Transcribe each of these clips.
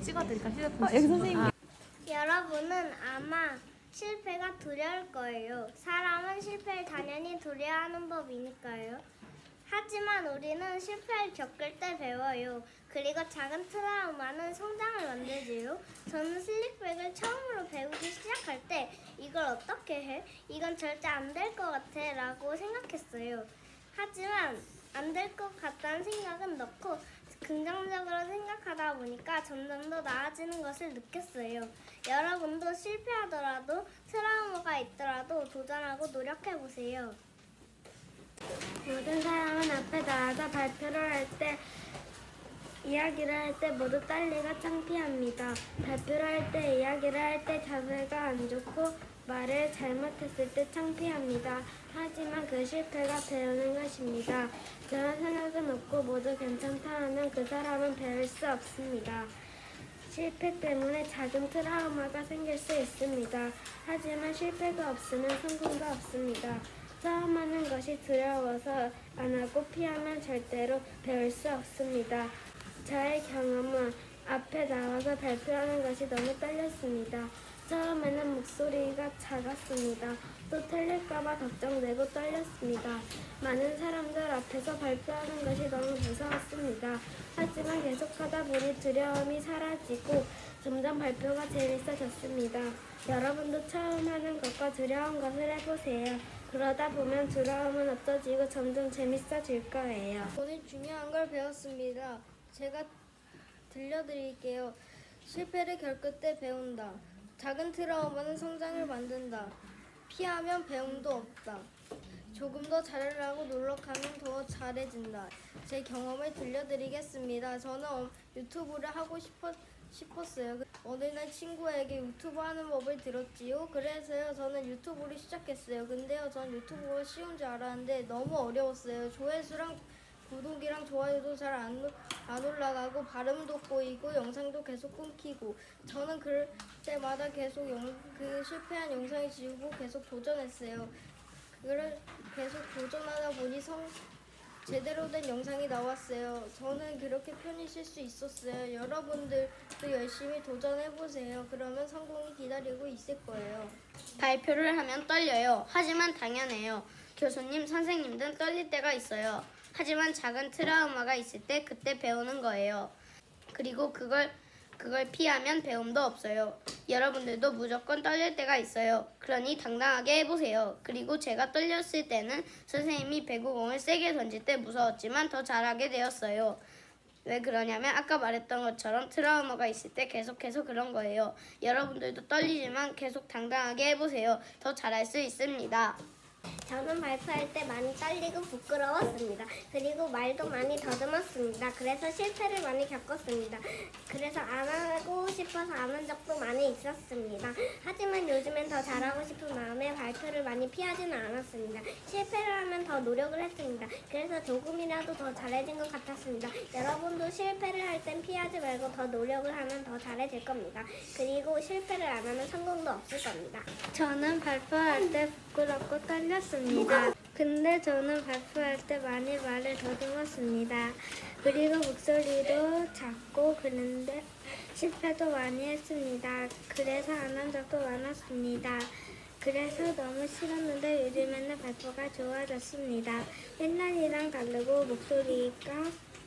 찍어드릴까? 휴대폰 여기 선생님. 여러분은 아마 실패가 두려울 거예요. 사람은 실패를 당연히 두려워하는 법이니까요. 하지만 우리는 실패를 겪을 때 배워요. 그리고 작은 트라우마는 성장을 만들지요. 저는 슬릭백을 처음으로 배우기 시작할 때 이걸 어떻게 해? 이건 절대 안 될 것 같아 라고 생각했어요. 하지만 안 될 것 같다는 생각은 넣고 긍정적으로 생각하다 보니까 점점 더 나아지는 것을 느꼈어요. 여러분도 실패하더라도 트라우마가 있더라도 도전하고 노력해보세요. 모든 사람은 앞에 나와서 발표를 할 때, 이야기를 할 때 모두 떨리고 창피합니다. 발표를 할 때, 이야기를 할 때 자세가 안 좋고 말을 잘못했을 때 창피합니다. 하지만 그 실패가 배우는 것입니다. 그런 생각은 없고 모두 괜찮다 하면 그 사람은 배울 수 없습니다. 실패 때문에 작은 트라우마가 생길 수 있습니다. 하지만 실패가 없으면 성공도 없습니다. 처음 하는 것이 두려워서 안 하고 피하면 절대로 배울 수 없습니다. 저의 경험은 앞에 나와서 발표하는 것이 너무 떨렸습니다. 처음에는 목소리가 작았습니다. 또 틀릴까봐 걱정되고 떨렸습니다. 많은 사람들 앞에서 발표하는 것이 너무 무서웠습니다. 하지만 계속하다 보니 두려움이 사라지고 점점 발표가 재밌어졌습니다. 여러분도 처음 하는 것과 두려운 것을 해보세요. 그러다 보면 두려움은 없어지고 점점 재밌어질 거예요. 오늘 중요한 걸 배웠습니다. 제가 들려드릴게요. 실패를 겪을 때 배운다. 작은 트라우마는 성장을 만든다. 피하면 배움도 없다. 조금 더 잘하려고 노력하면 더 잘해진다. 제 경험을 들려드리겠습니다. 저는 유튜브를 하고 싶었어요. 어느 날 친구에게 유튜브 하는 법을 들었지요. 그래서요 저는 유튜브를 시작했어요. 근데요 전 유튜브가 쉬운 줄 알았는데 너무 어려웠어요. 조회수랑 구독이랑 좋아요도 잘 안 올라가고 발음도 꼬이고 영상도 계속 끊기고 저는 그럴 때마다 계속 그 실패한 영상을 지우고 계속 도전했어요. 계속 도전하다 보니 제대로 된 영상이 나왔어요. 저는 그렇게 편히 쉴 수 있었어요. 여러분들도 열심히 도전해보세요. 그러면 성공이 기다리고 있을 거예요. 발표를 하면 떨려요. 하지만 당연해요. 교수님, 선생님 등 떨릴 때가 있어요. 하지만 작은 트라우마가 있을 때 그때 배우는 거예요. 그리고 그걸 피하면 배움도 없어요. 여러분들도 무조건 떨릴 때가 있어요. 그러니 당당하게 해보세요. 그리고 제가 떨렸을 때는 선생님이 배구공을 세게 던질 때 무서웠지만 더 잘하게 되었어요. 왜 그러냐면 아까 말했던 것처럼 트라우마가 있을 때 계속해서 그런 거예요. 여러분들도 떨리지만 계속 당당하게 해보세요. 더 잘할 수 있습니다. 저는 발표할 때 많이 떨리고 부끄러웠습니다. 그리고 말도 많이 더듬었습니다. 그래서 실패를 많이 겪었습니다. 그래서 안 하고 싶어서 안 한 적도 많이 있었습니다. 하지만 요즘엔 더 잘하고 싶은 마음에 발표를 많이 피하지는 않았습니다. 실패를 하면 더 노력을 했습니다. 그래서 조금이라도 더 잘해진 것 같았습니다. 여러분도 실패를 할 땐 피하지 말고 더 노력을 하면 더 잘해질 겁니다. 그리고 실패를 안 하면 성공도 없을 겁니다. 저는 발표할 때 부끄럽고 떨렸습니다. 근데 저는 발표할 때 많이 말을 더듬었습니다. 그리고 목소리도 작고 그런데 실패도 많이 했습니다. 그래서 안 한 적도 많았습니다. 그래서 너무 싫었는데 요즘에는 발표가 좋아졌습니다. 옛날이랑 다르고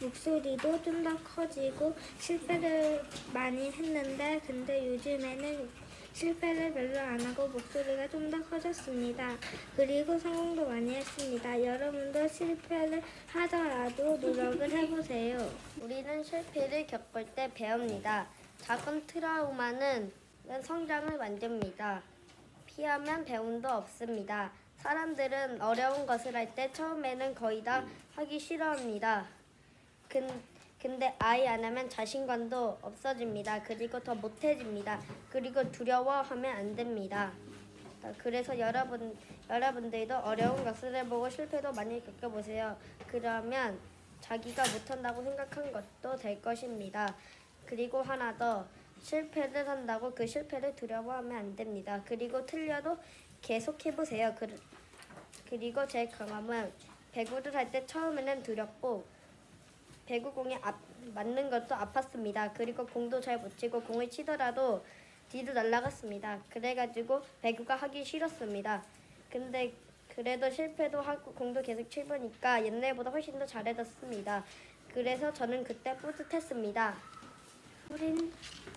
목소리도 좀 더 커지고 실패를 많이 했는데 근데 요즘에는 실패를 별로 안 하고 목소리가 좀 더 커졌습니다. 그리고 성공도 많이 했습니다. 여러분도 실패를 하더라도 노력을 해보세요. 우리는 실패를 겪을 때 배웁니다. 작은 트라우마는 성장을 만듭니다. 피하면 배움도 없습니다. 사람들은 어려운 것을 할 때 처음에는 거의 다 하기 싫어합니다. 근데 아예 안 하면 자신감도 없어집니다. 그리고 더 못해집니다. 그리고 두려워하면 안 됩니다. 그래서 여러분들도 어려운 것을 해보고 실패도 많이 겪어보세요. 그러면 자기가 못한다고 생각한 것도 될 것입니다. 그리고 하나 더, 실패를 한다고 그 실패를 두려워하면 안 됩니다. 그리고 틀려도 계속 해보세요. 그리고 제 경험은 배구를 할 때 처음에는 두렵고 배구공이 맞는 것도 아팠습니다. 그리고 공도 잘 못 치고 공을 치더라도 뒤로 날아갔습니다. 그래가지고 배구가 하기 싫었습니다. 근데 그래도 실패도 하고 공도 계속 치보니까 옛날보다 훨씬 더 잘해졌습니다. 그래서 저는 그때 뿌듯했습니다.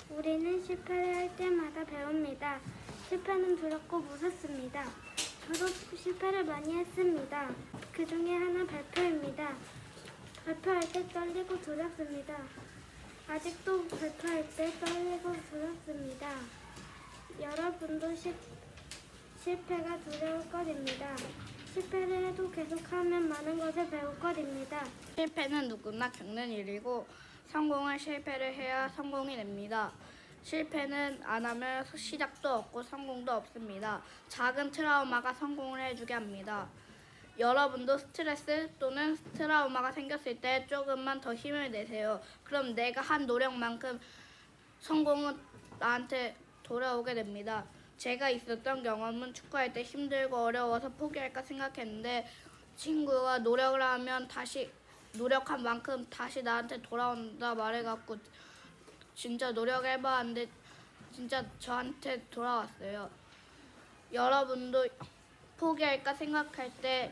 우리는 실패를 할 때마다 배웁니다. 실패는 두렵고 무섭습니다. 저도 실패를 많이 했습니다. 그 중에 하나 발표입니다. 발표할 때 떨리고 두렵습니다. 아직도 발표할 때 떨리고 두렵습니다. 여러분도 실패가 두려울 것입니다. 실패를 해도 계속하면 많은 것을 배울 것입니다. 실패는 누구나 겪는 일이고 성공은 실패를 해야 성공이 됩니다. 실패는 안 하면 시작도 없고 성공도 없습니다. 작은 트라우마가 성공을 해주게 합니다. 여러분도 스트레스 또는 트라우마가 생겼을 때 조금만 더 힘을 내세요. 그럼 내가 한 노력만큼 성공은 나한테 돌아오게 됩니다. 제가 있었던 경험은 축구할 때 힘들고 어려워서 포기할까 생각했는데 친구가 노력을 하면 다시 노력한 만큼 다시 나한테 돌아온다 말해갖고 진짜 노력을 해봤는데 진짜 저한테 돌아왔어요. 여러분도 포기할까 생각할 때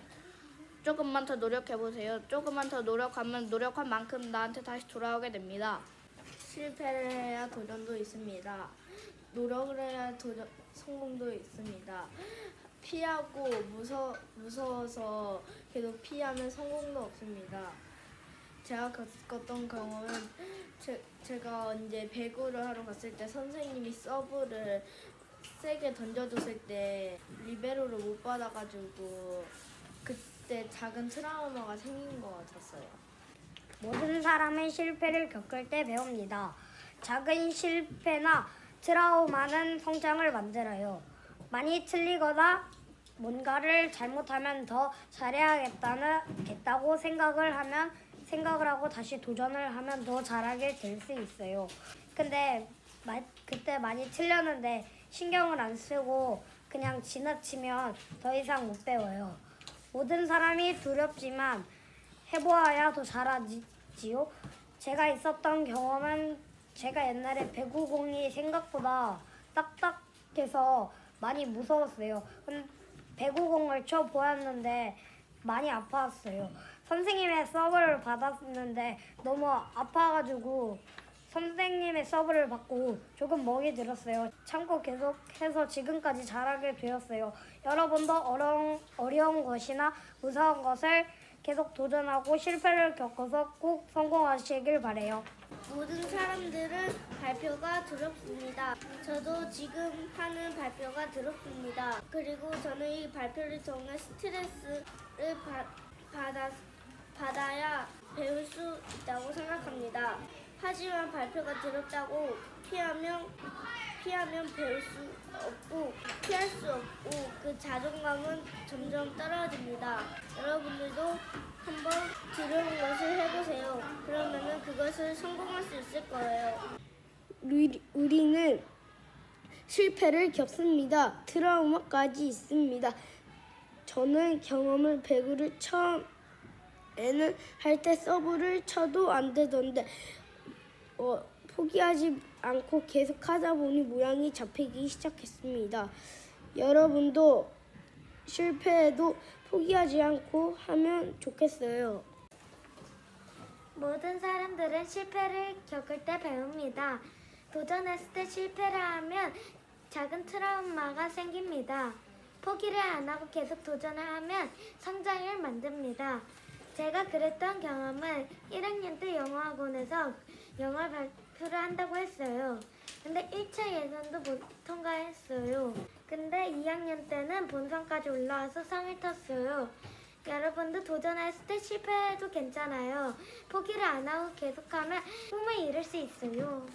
조금만 더 노력해보세요. 조금만 더 노력하면 노력한 만큼 나한테 다시 돌아오게 됩니다. 실패를 해야 도전도 있습니다. 노력을 해야 성공도 있습니다. 피하고 무서워서 계속 피하면 성공도 없습니다. 제가 겪었던 경험은 제가 언제 배구를 하러 갔을 때 선생님이 서브를 세게 던져줬을 때 리베로를 못 받아가지고 그때 작은 트라우마가 생긴 것 같았어요. 모든 사람은 실패를 겪을 때 배웁니다. 작은 실패나 트라우마는 성장을 만들어요. 많이 틀리거나 뭔가를 잘못하면 더 잘해야겠다고 생각을 하고 다시 도전을 하면 더 잘하게 될 수 있어요. 근데 그때 많이 틀렸는데 신경을 안 쓰고 그냥 지나치면 더 이상 못 배워요. 모든 사람이 두렵지만 해보아야 더 잘하지요. 제가 있었던 경험은 제가 옛날에 배구공이 생각보다 딱딱해서 많이 무서웠어요. 배구공을 쳐보았는데 많이 아팠어요. 선생님의 서브를 받았는데 너무 아파가지고 선생님의 서브를 받고 조금 멍이 들었어요. 참고 계속해서 지금까지 잘하게 되었어요. 여러분도 어려운 것이나 무서운 것을 계속 도전하고 실패를 겪어서 꼭 성공하시길 바래요. 모든 사람들은 발표가 두렵습니다. 저도 지금 하는 발표가 두렵습니다. 그리고 저는 이 발표를 통해 스트레스를 받아야 배울 수 있다고 생각합니다. 하지만 발표가 두렵다고 피하면 배울 수 없고 피할 수 없고 그 자존감은 점점 떨어집니다. 여러분들도 한번 두려운 것을 해보세요. 그러면은 그것을 성공할 수 있을 거예요. 우리는 실패를 겪습니다. 트라우마까지 있습니다. 저는 경험을 배구를 처음에는 할 때 서브를 쳐도 안 되던데 포기하지 않고 계속 하다 보니 모양이 잡히기 시작했습니다. 여러분도 실패해도 포기하지 않고 하면 좋겠어요. 모든 사람들은 실패를 겪을 때 배웁니다. 도전했을 때 실패를 하면 작은 트라우마가 생깁니다. 포기를 안 하고 계속 도전을 하면 성장을 만듭니다. 제가 그랬던 경험은 1학년 때 영어학원에서 영어 발표를 한다고 했어요. 근데 1차 예선도 못 통과했어요. 근데 2학년 때는 본선까지 올라와서 상을 탔어요. 여러분도 도전했을 때 실패해도 괜찮아요. 포기를 안 하고 계속하면 꿈을 이룰 수 있어요.